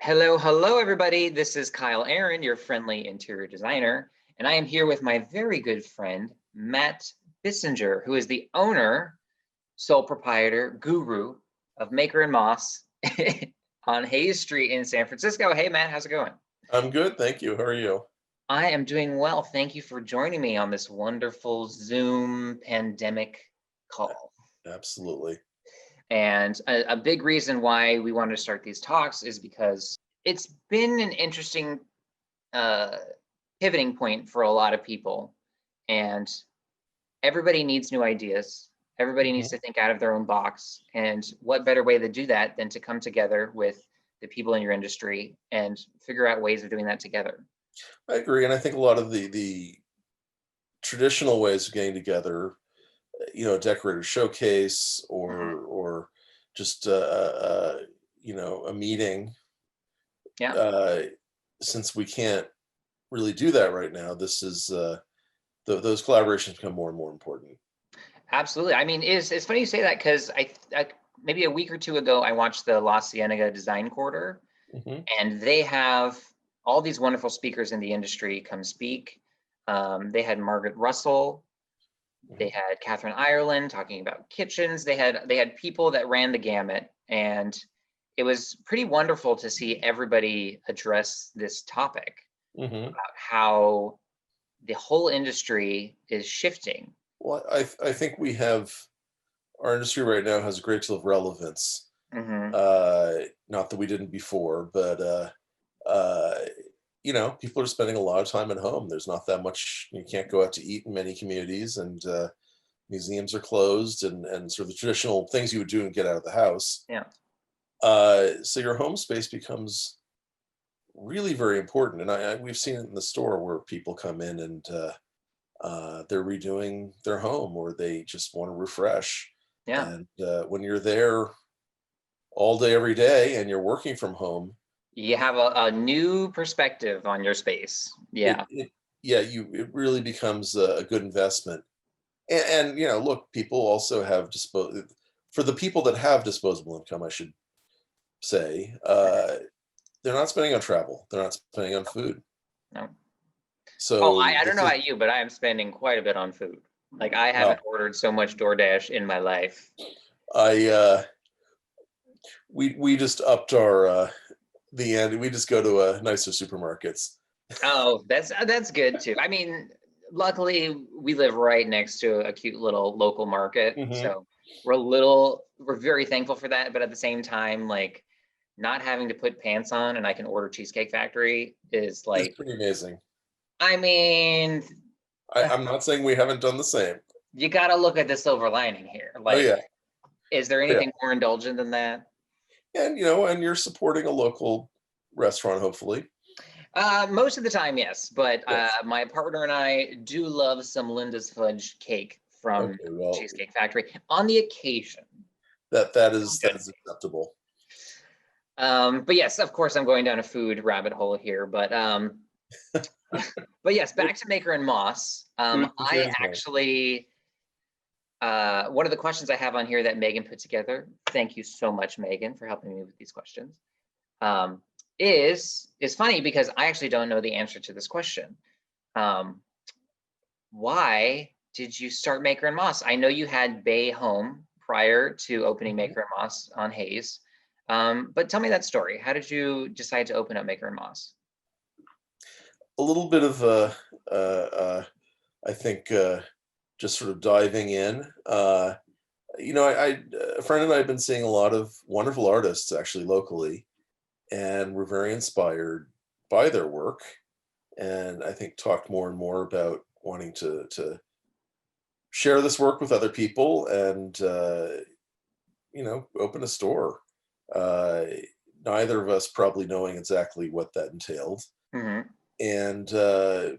Hello, hello, everybody. This is Kyle Aaron, your friendly interior designer, and I am here with my very good friend, Matt Bissinger, who is the owner, sole proprietor, guru of Maker and Moss on Hayes Street in San Francisco. Hey, Matt, how's it going? I'm good, thank you. How are you? I am doing well. Thank you for joining me on this wonderful Zoom pandemic call. Absolutely. And a big reason why we wanted to start these talks is because it's been an interesting uh, pivoting point for a lot of people. And everybody needs new ideas. Everybody needs Mhm. to think out of their own box. And what better way to do that than to come together with the people in your industry and figure out ways of doing that together? I agree, and I think a lot of the traditional ways of getting together, a decorator showcase Mhm. or just a meeting. Yeah, Uh, since we can't really do that right now, this is those collaborations become more and more important. absolutely. I mean, it's funny you say that because I maybe a week or two ago I watched the La Cienega Design Quarter, Hmm. and they have all these wonderful speakers in the industry come speak. They had Margaret Russell, they Hmm. had Catherine Ireland talking about kitchens. They had people that ran the gamut, and it was pretty wonderful to see everybody address this topic Hmm. about how the whole industry is shifting. Well, I think we have our industry right now has a great deal of relevance. Hmm. Not that we didn't before, but uh, people are spending a lot of time at home. There's not that much. You can't go out to eat in many communities, and museums are closed, and sort of the traditional things you would do and get out of the house. Yeah. So your home space becomes really very important, and we've seen it in the store where people come in and they're redoing their home or they just want to refresh. Yeah. And when you're there all day, every day, and you're working from home, You have a new perspective on your space. it, Yeah. it yeah, it really becomes a good investment. And look, people also have for the people that have disposable income, I should say, they're not spending on travel, they're not spending on food. No. Oh, So I don't this know is about you, but I am spending quite a bit on food. Like I haven't well, ordered so much DoorDash in my life. I we just upped our the end. We just go to nicer supermarkets. Oh, that's good too. I mean, luckily we live right next to a cute little local market, Hmm. so we're very thankful for that. But at the same time, like not having to put pants on and I can order Cheesecake Factory is It's like, pretty amazing. I mean, I'm not saying we haven't done the same. you got to look at the silver lining here. Oh Like, yeah, is there oh yeah. anything more indulgent than that? And and you're supporting a local restaurant, hopefully. Most of the time, yes. But Yes. my partner and I do love some Linda's Fudge cake from Okay. Well, Cheesecake Factory on the occasion. that Don't is that judge is me. acceptable. But yes, of course, I'm going down a food rabbit hole here. But yes, back to Maker and Moss. Food I is nice. actually one of the questions I have on here that Megan put together. Thank you so much, Megan, for helping me with these questions. Um, is funny because I actually don't know the answer to this question. Um, why did you start Maker and Moss? I know you had Bay Home prior to opening Mhm. Maker and Moss on Hayes, but tell me that story. How did you decide to open up Maker and Moss? A little bit of uh, uh, I think just sort of diving in. A friend and I have been seeing a lot of wonderful artists actually locally, and we're very inspired by their work. And I think talked more and more about wanting to share this work with other people and open a store. Uh, Neither of us probably knowing exactly what that entailed, Hmm. and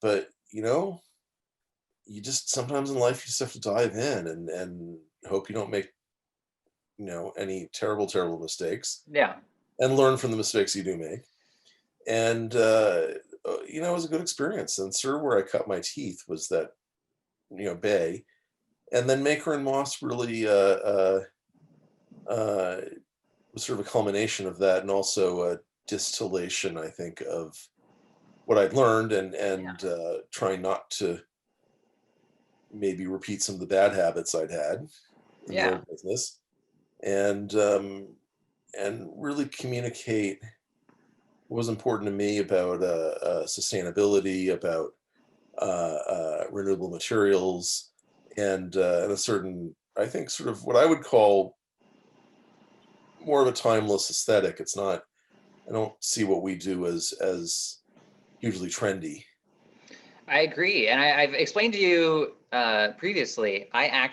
but you just sometimes in life you just have to dive in and hope you don't make any terrible mistakes Yeah. and learn from the mistakes you do make. And it was a good experience. And sort of where I cut my teeth was that Bay, and then Maker and Moss really uh, was sort of a culmination of that, and also distillation, I think, of what I'd learned, and Yeah. trying not to maybe repeat some of the bad habits I'd had in the Yeah. old business, and really communicate what was important to me about sustainability, about renewable materials, and a certain, I think, sort of what I would call more of a timeless aesthetic. It's not. I don't see what we do as hugely trendy. I agree. And I've explained to you previously, I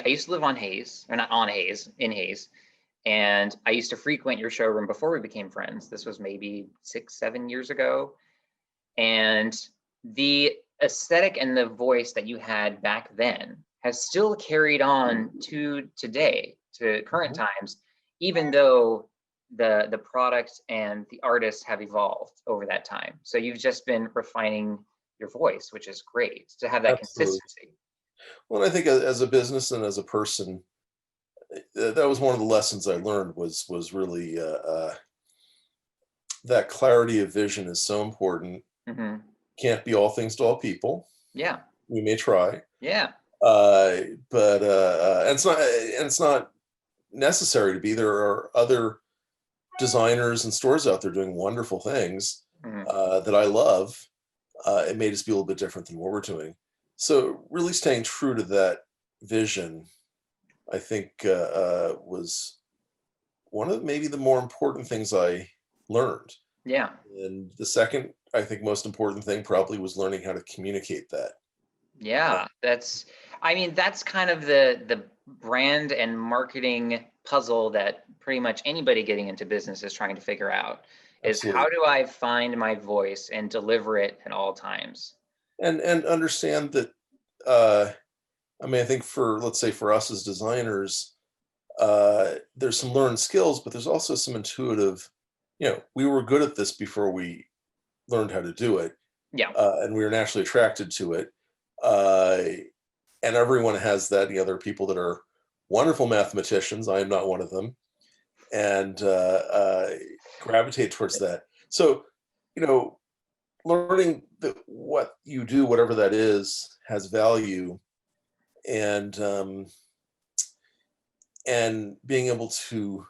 used to live on Hayes, or not on Hayes, in Hayes. And I used to frequent your showroom before we became friends. This was maybe 6, 7 years ago. And the aesthetic and the voice that you had back then has still carried on to today, to current Mhm. times, even though the product and the artists have evolved over that time. So you've just been refining your voice, which is great to have that Absolutely. consistency. Well, I think as a business and as a person, that was one of the lessons I learned, was really that clarity of vision is so important. Hmm. Can't be all things to all people. Yeah. We may try, Yeah. uh, but and it's not necessary to be. There are other designers and stores out there doing wonderful things Hmm. that I love. It may just be a little bit different than what we're doing. So really staying true to that vision, I think, was one of maybe the more important things I learned. Yeah. And the second, I think, most important thing probably was learning how to communicate that. Uh, Yeah, I mean, that's kind of the brand and marketing puzzle that pretty much anybody getting into business is trying to figure out is how Absolutely. do I find my voice and deliver it at all times? And understand that, uh, I mean, I think for, let's say, for us as designers, there's some learned skills, but there's also some intuitive, we were good at this before we learned how to do it, Yeah. and we were naturally attracted to it. Uh, and everyone has that. There are people that are wonderful mathematicians. I am not one of them, and gravitate towards that. So, you know, learning that what you do, whatever that is, has value, and being able to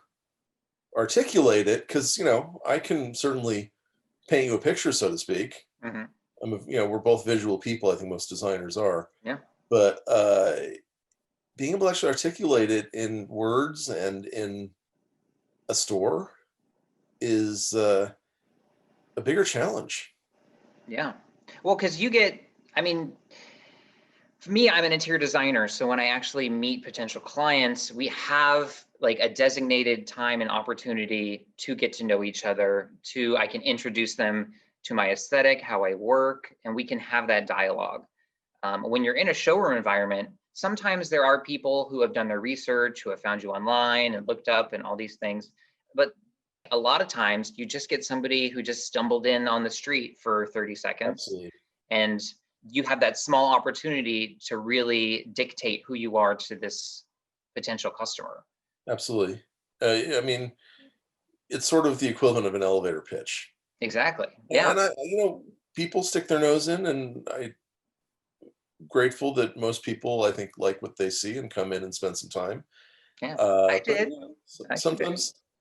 articulate it, because I can certainly paint you a picture, so to speak. Hmm. We're both visual people. I think most designers are, Yeah. but being able to actually articulate it in words and in a store is a bigger challenge. Yeah. Well, because I mean, for me, I'm an interior designer. So when I actually meet potential clients, we have like a designated time and opportunity to get to know each other, I can introduce them to my aesthetic, how I work, and we can have that dialogue. When you're in a showroom environment, sometimes there are people who have done their research, who have found you online and looked up and all these things. But a lot of times you just get somebody who just stumbled in on the street for 30 seconds Absolutely. and you have that small opportunity to really dictate who you are to this potential customer. Absolutely. I mean, it's sort of the equivalent of an elevator pitch. Exactly. Yeah. And people stick their nose in, and I'm grateful that most people, I think, like what they see and come in and spend some time. Yeah. I But did. I did.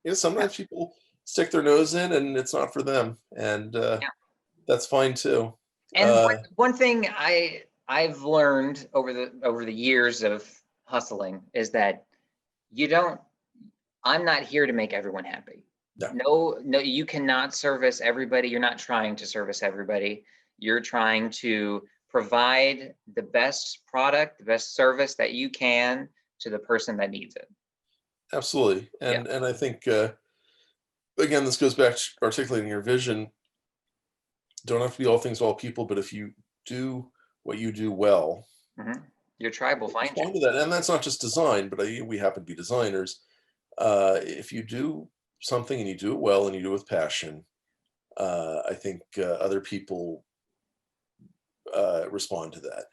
Yeah. sometimes people stick their nose in, and it's not for them, and Yeah. that's fine too. And Uh, one thing I've learned over the years of hustling is that you don't I'm not here to make everyone happy. no, No, no, you cannot service everybody. You're not trying to service everybody. You're trying to provide the best product, the best service that you can to the person that needs it. absolutely, Yeah. and I think, again, this goes back to articulating your vision. Don't have to be all things to all people, but if you do what you do well, Hmm. Your tribe will find you. respond to that. And that's not just design, but we happen to be designers. If you do something and you do it well and you do it with passion, I think other people respond to that.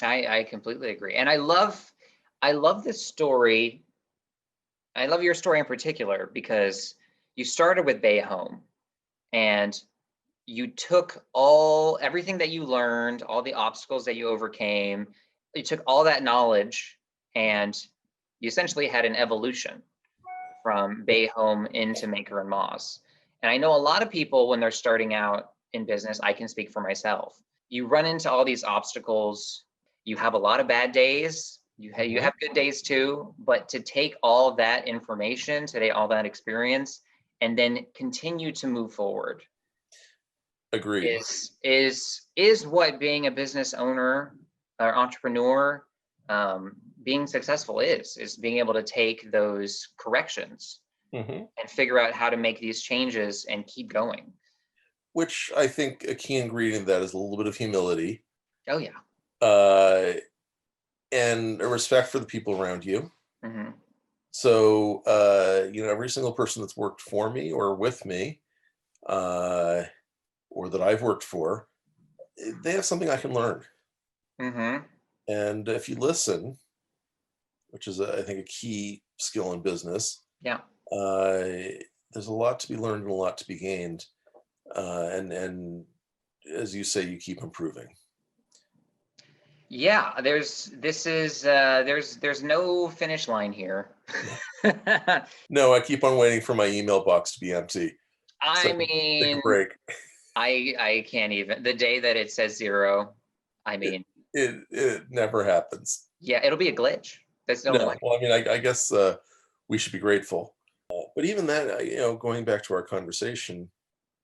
I completely agree. And I love this story. I love your story in particular because you started with Bay Home. and you took everything that you learned, all the obstacles that you overcame, you took all that knowledge and you essentially had an evolution from Bay Home into Maker and Moss. And I know a lot of people when they're starting out in business, I can speak for myself. You run into all these obstacles. You have a lot of bad days. You have good days too, but to take all that information, today, all that experience, and then continue to move forward Agreed. is what being a business owner or entrepreneur, being successful is being able to take those corrections Mm-hmm. and figure out how to make these changes and keep going. Which I think a key ingredient of that is a little bit of humility, Oh yeah. and a respect for the people around you. Mm-hmm. So, every single person that's worked for me or with me, or that I've worked for, they have something I can learn. Mm-hmm. And if you listen, which is, I think, a key skill in business, Yeah. there's a lot to be learned and a lot to be gained. And as you say, you keep improving. Yeah, there's no finish line here. No, I keep on waiting for my email box to be empty. So I I can take a mean, break. I can't even, the day that it says 0, I It, mean, it never happens. yeah, it'll be a glitch. There's no way. No, well, I mean, I guess we should be grateful. But even that, going back to our conversation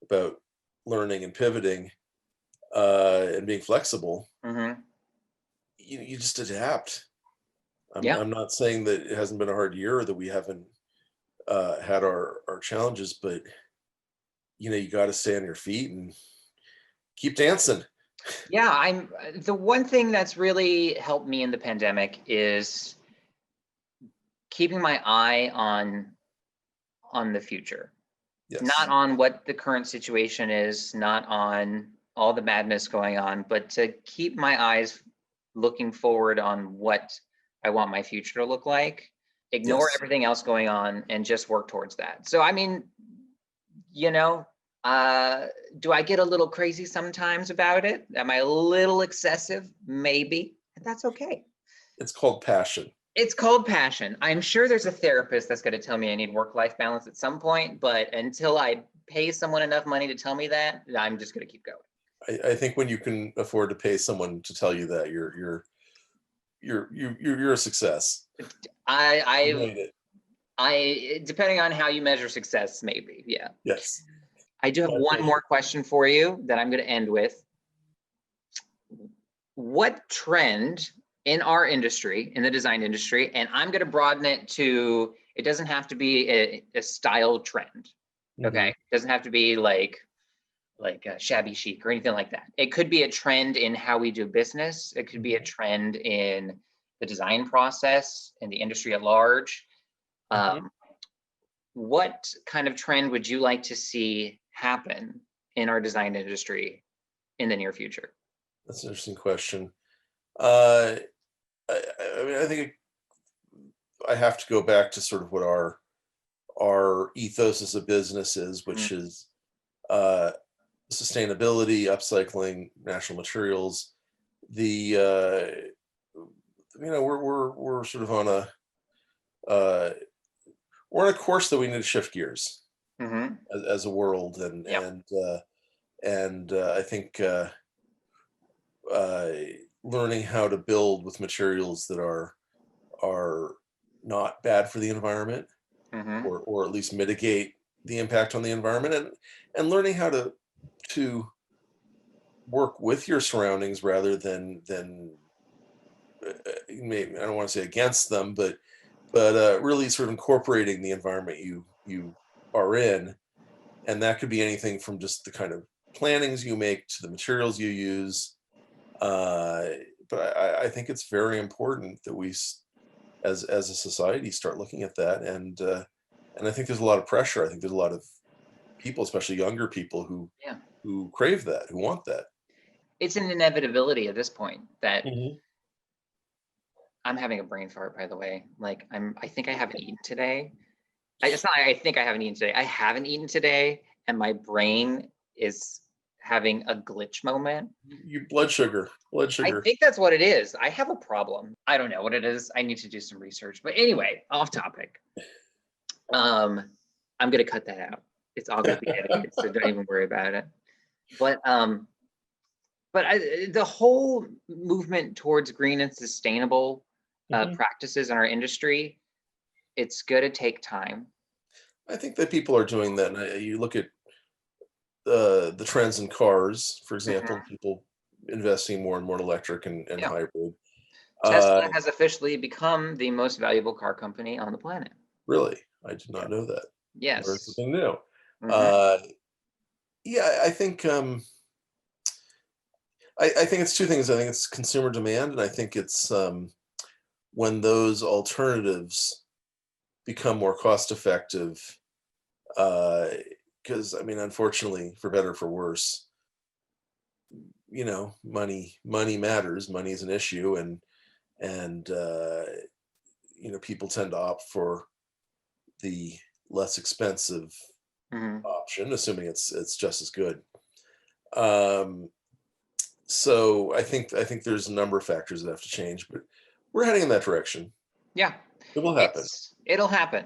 about learning and pivoting, and being flexible, Mm-hmm. you just adapt. Yeah. I'm not saying that it hasn't been a hard year or that we haven't had our challenges, but you got to stay on your feet and keep dancing. Yeah, the one thing that's really helped me in the pandemic is keeping my eye on the future. Not Yes, on what the current situation is, not on all the madness going on, but to keep my eyes looking forward on what I want my future to look like, ignore yes. everything else going on and just work towards that. So I mean, you know, uh, do I get a little crazy sometimes about it? Am I a little excessive? Maybe. That's okay. It's called passion. It's called passion. I'm sure there's a therapist that's going to tell me I need work-life balance at some point, but until I pay someone enough money to tell me that, I'm just going to keep going. I think when you can afford to pay someone to tell you that, you're a success. You I made it. depending on how you measure success, maybe. Yeah. Yes. I do have My one more pleasure. question for you that I'm going to end with. What trend in our industry, in the design industry, and I'm going to broaden it to, it doesn't have to be a style trend. Okay. Mhm. It doesn't have to be like shabby chic or anything like that. It could be a trend in how we do business. It could be a Mhm. trend in the design process and the industry at large. Mhm. Um, what kind of trend would you like to see happen in our design industry in the near future? That's an interesting question. Uh, I mean, I think I have to go back to sort of what our ethos as a business is, Mm, which is uh, sustainability, upcycling, natural materials. The we're sort of on a uh, we're on a course that we need to shift gears mhm. as a world, Yep. and I think uh, learning how to build with materials that are not bad for the environment, Mhm. or at least mitigate the impact on the environment, and learning how to work with your surroundings rather than maybe I don't want to say against them, but really sort of incorporating the environment you are in, and that could be anything from just the kind of plannings you make to the materials you use. Uh, but I think it's very important that as a society, start looking at that, and I think there's a lot of pressure. I think there's a lot of people, especially younger people, Yeah. who crave that, who want that. It's an inevitability at this point that Mhm. I'm having a brain fart, by the way. I think I haven't eaten today. It's not, I think I haven't eaten today. I haven't eaten today. and my brain is having a glitch moment. You blood sugar. I think that's what it is. I have a problem. I don't know what it is. I need to do some research. But anyway, off topic. I'm gonna cut that out. It's all gonna be edited, so don't even worry about it. But the whole movement towards green and sustainable practices in our industry, it's gonna take time. I think that people are doing that. And you look at the trends in cars, for example, people investing more and more in electric and hybrid. Tesla has officially become the most valuable car company on the planet. Really? I did not know that. Yes. Learned something new. Yeah, I think I think it's two things. I think it's consumer demand, and I think it's when those alternatives become more cost effective. Because I mean, unfortunately, for better or for worse, money matters. Money is an issue, and people tend to opt for the less expensive option, assuming it's just as good. So I think there's a number of factors that have to change, but we're heading in that direction. Yeah, it will happen. It'll happen.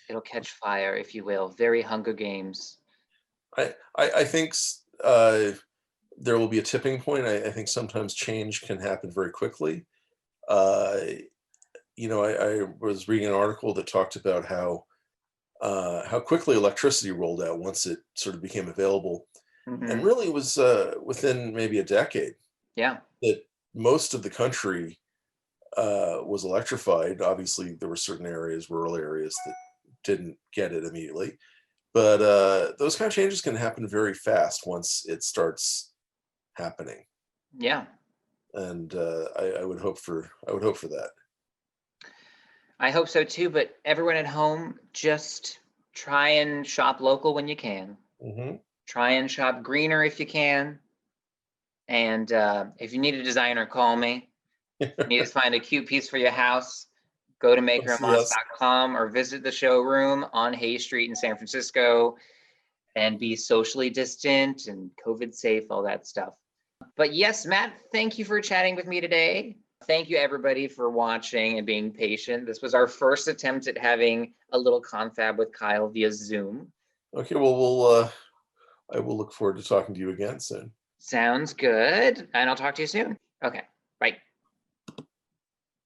It'll catch fire, if you will. Very Hunger Games. I think there will be a tipping point. I think sometimes change can happen very quickly. I was reading an article that talked about how quickly electricity rolled out once it sort of became available, and really was within maybe a decade. Yeah, that most of the country was electrified. Obviously, there were certain areas, rural areas, that didn't get it immediately, but those kind of changes can happen very fast once it starts happening. Yeah, and I would hope for that. I hope so too. But everyone at home, just try and shop local when you can. Try and shop greener if you can. And if you need a designer, call me. If you need to find a cute piece for your house, go to makerandmoss.com or visit the showroom on Hay Street in San Francisco, and be socially distant and COVID safe, all that stuff. But yes, Matt, thank you for chatting with me today. Thank you, everybody, for watching and being patient. This was our first attempt at having a little confab with Kyle via Zoom. Okay, well, I will look forward to talking to you again soon. Sounds good. And I'll talk to you soon. Okay.